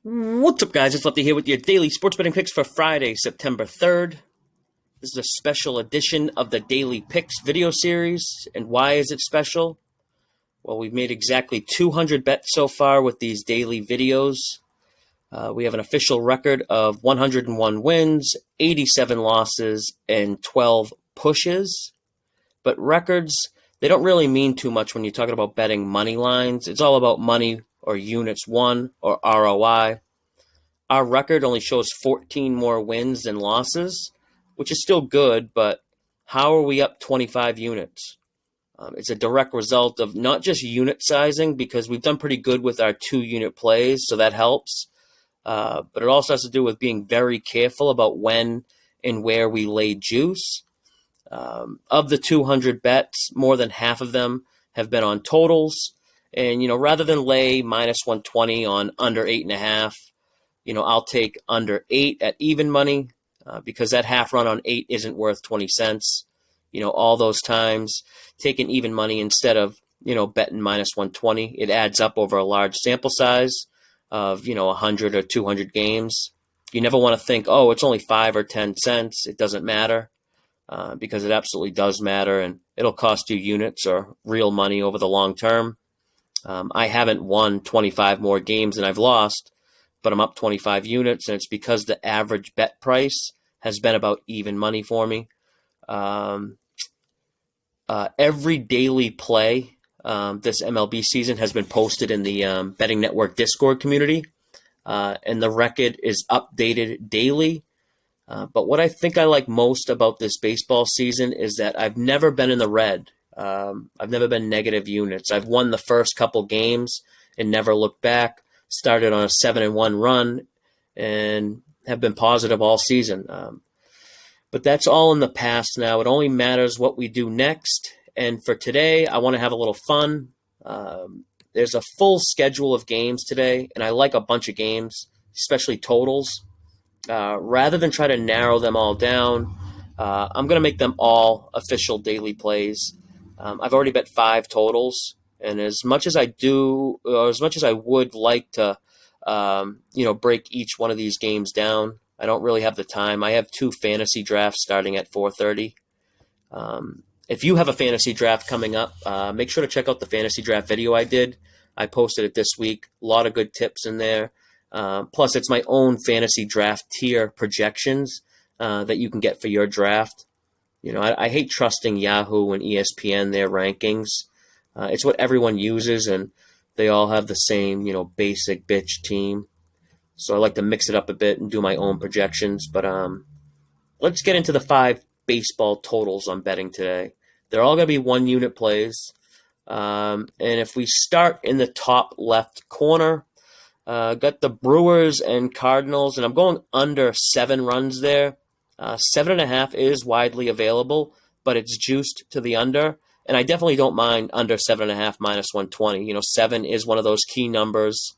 What's up, guys? It's Lefty here with your daily sports betting picks for Friday, September 3rd. This is a special edition of the Daily Picks video series. And why is it special? Well, we've made exactly 200 bets so far with these daily videos. We have an official record of 101 wins, 87 losses, and 12 pushes. But records, they don't really mean too much when you're talking about betting money lines. It's all about money or units won or ROI. Our record only shows 14 more wins than losses, which is still good, but how are we up 25 units? It's a direct result of not just unit sizing, because we've done pretty good with our 2-unit plays, so that helps. But it also has to do with being very careful about when and where we lay juice. Of the 200 bets, more than half of them have been on totals. And, rather than lay minus 120 on under 8.5, I'll take under 8 at even money because that half run on 8 isn't worth 20 cents. All those times, taking even money instead of, betting minus 120, it adds up over a large sample size of, 100 or 200 games. You never want to think, oh, it's only 5 or 10 cents. It doesn't matter because it absolutely does matter, and it'll cost you units or real money over the long term. I haven't won 25 more games than I've lost, but I'm up 25 units, and it's because the average bet price has been about even money for me. Every daily play this MLB season has been posted in the Betting Network Discord community, and the record is updated daily. But what I think I like most about this baseball season is that I've never been in the red. I've never been negative units. I've won the first couple games and never looked back. Started on a 7-1 run and have been positive all season. But that's all in the past now. It only matters what we do next. And for today, I want to have a little fun. There's a full schedule of games today, and I like a bunch of games, especially totals. Rather than try to narrow them all down, I'm going to make them all official daily plays. I've already bet 5 totals, and as much as I would like to, break each one of these games down, I don't really have the time. I have 2 fantasy drafts starting at 4:30. If you have a fantasy draft coming up, make sure to check out the fantasy draft video I did. I posted it this week. A lot of good tips in there. Plus, it's my own fantasy draft tier projections that you can get for your draft. I hate trusting Yahoo and ESPN, their rankings. It's what everyone uses, and they all have the same, basic bitch team. So I like to mix it up a bit and do my own projections. But let's get into the 5 baseball totals I'm betting today. They're all going to be 1-unit plays. And if we start in the top left corner, got the Brewers and Cardinals, and I'm going under 7 runs there. 7.5 is widely available, but it's juiced to the under. And I definitely don't mind under 7.5 minus 120. 7 is one of those key numbers.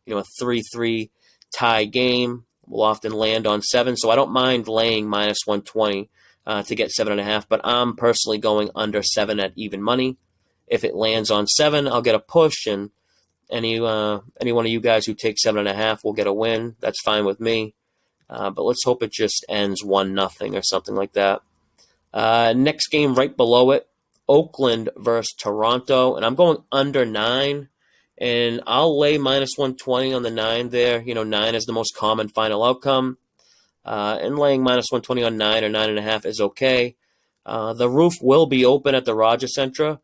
A 3-3 tie game will often land on 7. So I don't mind laying minus 120 to get 7.5, but I'm personally going under 7 at even money. If it lands on 7, I'll get a push, and any one of you guys who take 7.5 will get a win. That's fine with me. But let's hope it just ends 1-0 or something like that. Next game right below it, Oakland versus Toronto, and I'm going under 9, and I'll lay minus 120 on the 9 there. 9 is the most common final outcome, and laying minus 120 on 9 or 9.5 is okay. The roof will be open at the Rogers Centre,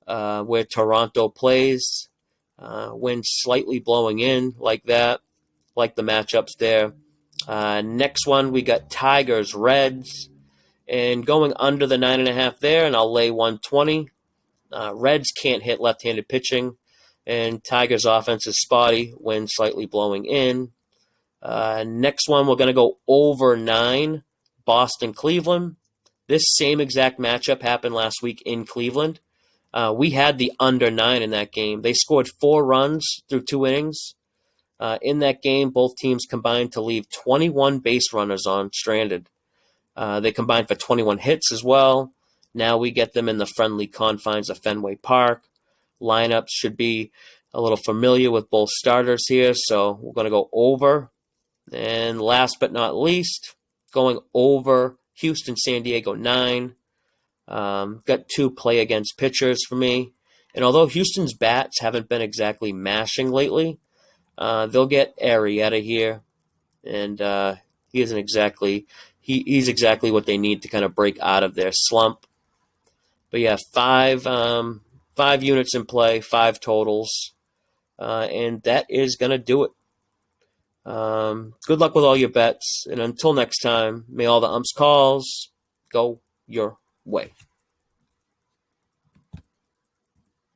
where Toronto plays. Wind slightly blowing in like that, like the matchups there. Next one, we got Tigers, Reds, and going under the 9.5 there, and I'll lay 120. Reds can't hit left-handed pitching, and Tigers' offense is spotty, wind slightly blowing in. Next one, we're going to go over 9, Boston, Cleveland. This same exact matchup happened last week in Cleveland. We had the under 9 in that game. They scored 4 runs through 2 innings. In that game, both teams combined to leave 21 base runners on stranded. They combined for 21 hits as well. Now we get them in the friendly confines of Fenway Park. Lineups should be a little familiar with both starters here, so we're going to go over. And last but not least, going over Houston, San Diego 9. Got 2 play against pitchers for me. And although Houston's bats haven't been exactly mashing lately, they'll get Arrieta here. And he isn't exactly he's exactly what they need to kind of break out of their slump. But yeah, 5 units in play, 5 totals. And that is going to do it. Good luck with all your bets. And until next time, may all the umps calls go your way.